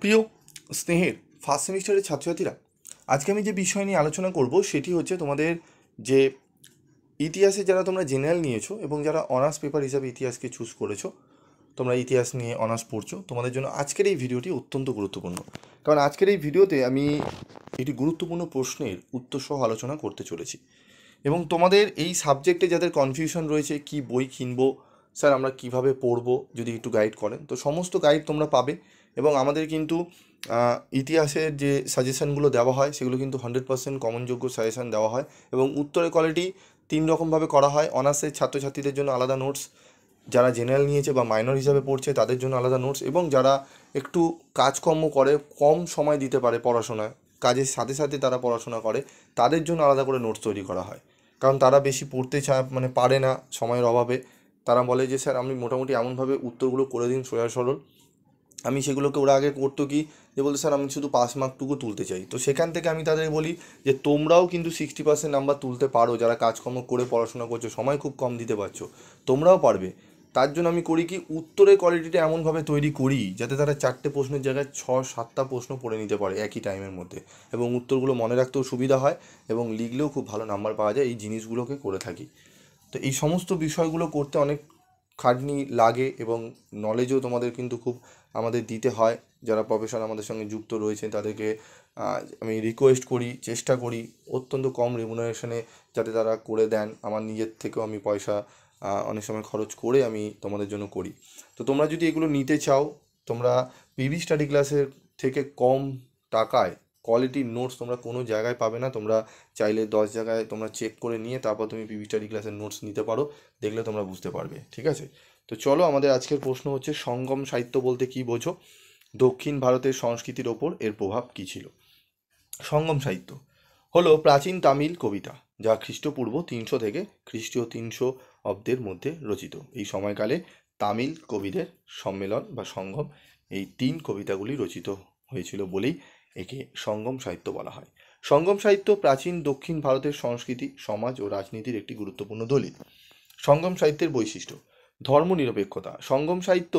প্রিয় স্নেহের ফার্স্ট সেমিস্টারের ছাত্রছাত্রীরা, আজকে আমি যে বিষয় নিয়ে আলোচনা করব সেটি হচ্ছে তোমাদের যে ইতিহাসে যারা তোমরা জেনারেল নিয়েছো এবং যারা অনার্স পেপার হিসাবে ইতিহাসকে চুজ করেছো, তোমরা ইতিহাস নিয়ে অনার্স পড়ছো, তোমাদের জন্য আজকের এই ভিডিওটি অত্যন্ত গুরুত্বপূর্ণ। কারণ আজকের এই ভিডিওতে আমি একটি গুরুত্বপূর্ণ প্রশ্নের উত্তর সহ আলোচনা করতে চলেছি। এবং তোমাদের এই সাবজেক্টে যাদের কনফিউশন রয়েছে কি বই কিনবো, স্যার আমরা কিভাবে পড়বো, যদি একটু গাইড করেন, তো সমস্ত গাইড তোমরা পাবে। এবং আমাদের কিন্তু ইতিহাসের যে সাজেশানগুলো দেওয়া হয় সেগুলো কিন্তু 100% কমনযোগ্য সাজেশান দেওয়া হয়। এবং উত্তরের কোয়ালিটি তিন রকমভাবে করা হয়। অনার্সের ছাত্রছাত্রীদের জন্য আলাদা নোটস, যারা জেনারেল নিয়েছে বা মাইনর হিসাবে পড়ছে তাদের জন্য আলাদা নোটস, এবং যারা একটু কাজকর্ম করে, কম সময় দিতে পারে পড়াশোনায়, কাজের সাথে সাথে তারা পড়াশোনা করে, তাদের জন্য আলাদা করে নোটস তৈরি করা হয়। কারণ তারা বেশি পড়তে চায়, মানে পারে না সময়ের অভাবে। তারা বলে যে স্যার আপনি মোটামুটি এমনভাবে উত্তরগুলো করে দিন সোজা সরল। আমি সেগুলোকে, ওরা আগে করতো কি, যে বলতো স্যার আমি শুধু পাস মার্কটুকু তুলতে চাই। তো সেখান থেকে আমি তাদের বলি যে তোমরাও কিন্তু 60% নাম্বার তুলতে পারো, যারা কাজকর্ম করে পড়াশোনা করছো, সময় খুব কম দিতে পারছো, তোমরাও পারবে। তার জন্য আমি করি কি, উত্তরের কোয়ালিটিটা এমনভাবে তৈরি করি যাতে তারা 4টে প্রশ্নের জায়গায় 6-7টা প্রশ্ন পড়ে নিতে পারে একই টাইমের মধ্যে, এবং উত্তরগুলো মনে রাখতেও সুবিধা হয়, এবং লিখলেও খুব ভালো নাম্বার পাওয়া যায়। এই জিনিসগুলোকে করে থাকি। তো এই সমস্ত বিষয়গুলো করতে অনেক খাটনি লাগে, এবং নলেজও তোমাদের কিন্তু খুব আমাদের দিতে হয়। যারা প্রফেশন আমাদের সঙ্গে যুক্ত রয়েছেন তাদেরকে আমি রিকোয়েস্ট করি, চেষ্টা করি অত্যন্ত কম রেমুনারেশনে যাতে তারা করে দেন। আমার নিজের থেকেও আমি পয়সা অনেক সময় খরচ করে আমি তোমাদের জন্য করি। তো তোমরা যদি এগুলো নিতে চাও, তোমরা পিভি স্টাডি ক্লাসের থেকে কম টাকায় কোয়ালিটির নোটস তোমরা কোনো জায়গায় পাবে না। তোমরা চাইলে 10 জায়গায় তোমরা চেক করে নিয়ে তারপর তুমি পিভি স্টাডি ক্লাসের নোটস নিতে পারো, দেখলে তোমরা বুঝতে পারবে। ঠিক আছে? তো চলো, আমাদের আজকের প্রশ্ন হচ্ছে সঙ্গম সাহিত্য বলতে কী বোঝো, দক্ষিণ ভারতের সংস্কৃতির ওপর এর প্রভাব কী ছিল। সঙ্গম সাহিত্য হলো প্রাচীন তামিল কবিতা, যা খ্রিস্টপূর্ব 300 থেকে খ্রিস্টীয় 300 অব্দের মধ্যে রচিত। এই সময়কালে তামিল কবিদের সম্মেলন বা সঙ্গম, এই 3 কবিতাগুলি রচিত হয়েছিল বলেই একে সঙ্গম সাহিত্য বলা হয়। সঙ্গম সাহিত্য প্রাচীন দক্ষিণ ভারতের সংস্কৃতি, সমাজ ও রাজনীতির একটি গুরুত্বপূর্ণ দলিল। সঙ্গম সাহিত্যের বৈশিষ্ট্য: ধর্মনিরপেক্ষতা। সঙ্গম সাহিত্য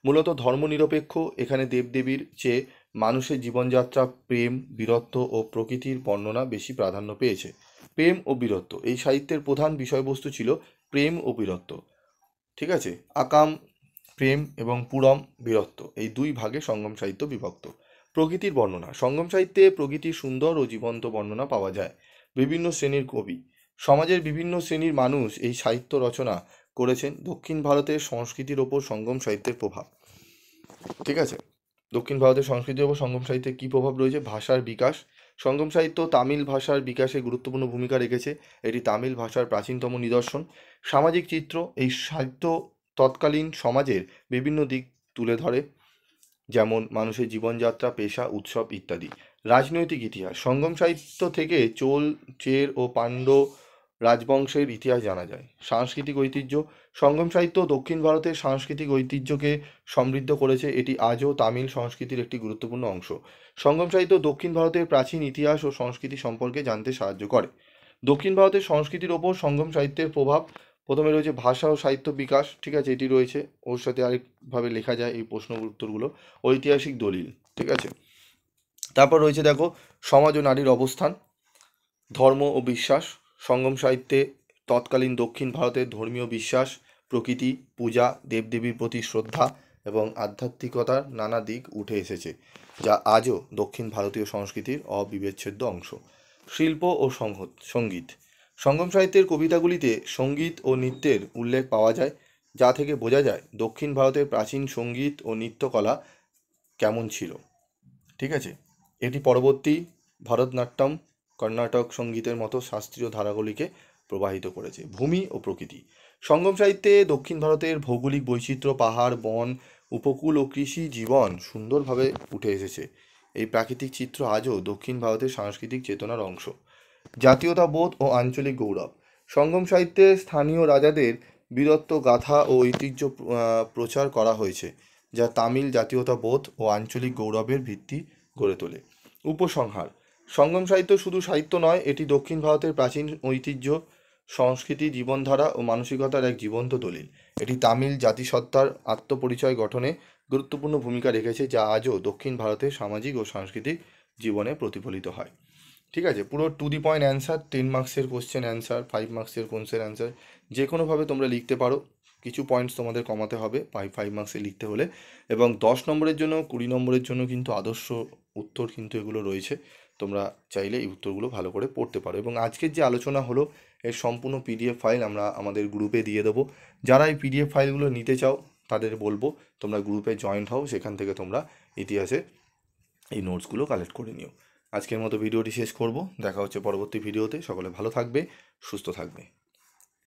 মূলত ধর্মনিরপেক্ষ। এখানে দেবদেবীর চেয়ে মানুষের জীবনযাত্রা, প্রেম, বীরত্ব ও প্রকৃতির বর্ণনা বেশি প্রাধান্য পেয়েছে। প্রেম ও বীরত্ব, এই সাহিত্যের প্রধান বিষয়বস্তু ছিল প্রেম ও বীরত্ব। ঠিক আছে? আকাম প্রেম এবং পুরম বীরত্ব, এই দুই ভাগে সঙ্গম সাহিত্য বিভক্ত। প্রকৃতির বর্ণনা: সঙ্গম সাহিত্যে প্রকৃতির সুন্দর ও জীবন্ত বর্ণনা পাওয়া যায়। বিভিন্ন শ্রেণীর কবি, সমাজের বিভিন্ন শ্রেণীর মানুষ এই সাহিত্য রচনা করেছেন। দক্ষিণ ভারতের সংস্কৃতির ওপর সঙ্গম সাহিত্যের প্রভাব। ঠিক আছে? দক্ষিণ ভারতের সংস্কৃতির ওপর সঙ্গম সাহিত্যের কী প্রভাব রয়েছে? ভাষার বিকাশ। সঙ্গম সাহিত্য তামিল ভাষার বিকাশে গুরুত্বপূর্ণ ভূমিকা রেখেছে। এটি তামিল ভাষার প্রাচীনতম নিদর্শন। সামাজিক চিত্র: এই সাহিত্য তৎকালীন সমাজের বিভিন্ন দিক তুলে ধরে, যেমন মানুষের জীবনযাত্রা, পেশা, উৎসব ইত্যাদি। রাজনৈতিক ইতিহাস: সঙ্গম সাহিত্য থেকে চোল, চের ও পাণ্ড্য রাজবংশের ইতিহাস জানা যায়। সাংস্কৃতিক ঐতিহ্য: সঙ্গম সাহিত্য দক্ষিণ ভারতের সাংস্কৃতিক ঐতিহ্যকে সমৃদ্ধ করেছে। এটি আজও তামিল সংস্কৃতির একটি গুরুত্বপূর্ণ অংশ। সঙ্গম সাহিত্য দক্ষিণ ভারতের প্রাচীন ইতিহাস ও সংস্কৃতি সম্পর্কে জানতে সাহায্য করে। দক্ষিণ ভারতের সংস্কৃতির ওপর সঙ্গম সাহিত্যের প্রভাব: প্রথমে রয়েছে ভাষা ও সাহিত্য বিকাশ। ঠিক আছে, এটি রয়েছে। ওর সাথে আরেকভাবে লেখা যায় এই প্রশ্ন উত্তরগুলো, ঐতিহাসিক দলিল। ঠিক আছে? তারপর রয়েছে দেখো, সমাজ ও নারীর অবস্থান, ধর্ম ও বিশ্বাস। সঙ্গম সাহিত্যে তৎকালীন দক্ষিণ ভারতের ধর্মীয় বিশ্বাস, প্রকৃতি, পূজা, দেবদেবীর প্রতি শ্রদ্ধা এবং আধ্যাত্মিকতার নানা দিক উঠে এসেছে, যা আজও দক্ষিণ ভারতীয় সংস্কৃতির অবিচ্ছেদ্য অংশ। শিল্প ও সঙ্গীত: সঙ্গম সাহিত্যের কবিতাগুলিতে সঙ্গীত ও নৃত্যের উল্লেখ পাওয়া যায়, যা থেকে বোঝা যায় দক্ষিণ ভারতের প্রাচীন সঙ্গীত ও নৃত্যকলা কেমন ছিল। ঠিক আছে? এটি পরবর্তী ভারতনাট্যম, কর্ণাটক সঙ্গীতের মতো শাস্ত্রীয় ধারাগুলিকে প্রবাহিত করেছে। ভূমি ও প্রকৃতি: সঙ্গম সাহিত্যে দক্ষিণ ভারতের ভৌগোলিক বৈচিত্র্য, পাহাড়, বন, উপকূল ও কৃষি জীবন সুন্দরভাবে উঠে এসেছে। এই প্রাকৃতিক চিত্র আজও দক্ষিণ ভারতের সাংস্কৃতিক চেতনার অংশ। জাতীয়তাবোধ ও আঞ্চলিক গৌরব: সঙ্গম সাহিত্যে স্থানীয় রাজাদের বীরত্ব গাথা ও ঐতিহ্য প্রচার করা হয়েছে, যা তামিল জাতীয়তাবোধ ও আঞ্চলিক গৌরবের ভিত্তি গড়ে তোলে। উপসংহার: সঙ্গম সাহিত্য শুধু সাহিত্য নয়, এটি দক্ষিণ ভারতের প্রাচীন ঐতিহ্য, সংস্কৃতি, জীবনধারা ও মানসিকতার এক জীবন্ত দলিল। এটি তামিল জাতিসত্তার আত্মপরিচয় গঠনে গুরুত্বপূর্ণ ভূমিকা রেখেছে, যা আজও দক্ষিণ ভারতের সামাজিক ও সাংস্কৃতিক জীবনে প্রতিফলিত হয়। ঠিক আছে, পুরো টু দি পয়েন্ট অ্যান্সার, 10 মার্কসের কোশ্চেন অ্যান্সার, 5 মার্কসের কোশ্চেন অ্যান্সার, যে কোনোভাবে তোমরা লিখতে পারো। কিছু পয়েন্টস তোমাদের কমাতে হবে 5 মার্কসে লিখতে হলে, এবং 10 নম্বরের জন্য 20 নম্বরের জন্য কিন্তু আদর্শ উত্তর কিন্তু এগুলো রয়েছে। তোমরা চাইলে এই উত্তরগুলো ভালো করে পড়তে পারো। এবং আজকের যে আলোচনা হলো এর সম্পূর্ণ পিডিএফ ফাইল আমরা আমাদের গ্রুপে দিয়ে দেবো। যারা এই পিডিএফ ফাইলগুলো নিতে চাও তাদের বলবো তোমরা গ্রুপে জয়েন্ট হও, সেখান থেকে তোমরা ইতিহাসে এই নোটসগুলো কালেক্ট করে নিও। আজকের মতো ভিডিওটি শেষ করব, দেখা হচ্ছে পরবর্তী ভিডিওতে। সকলে ভালো থাকবে, সুস্থ থাকবে।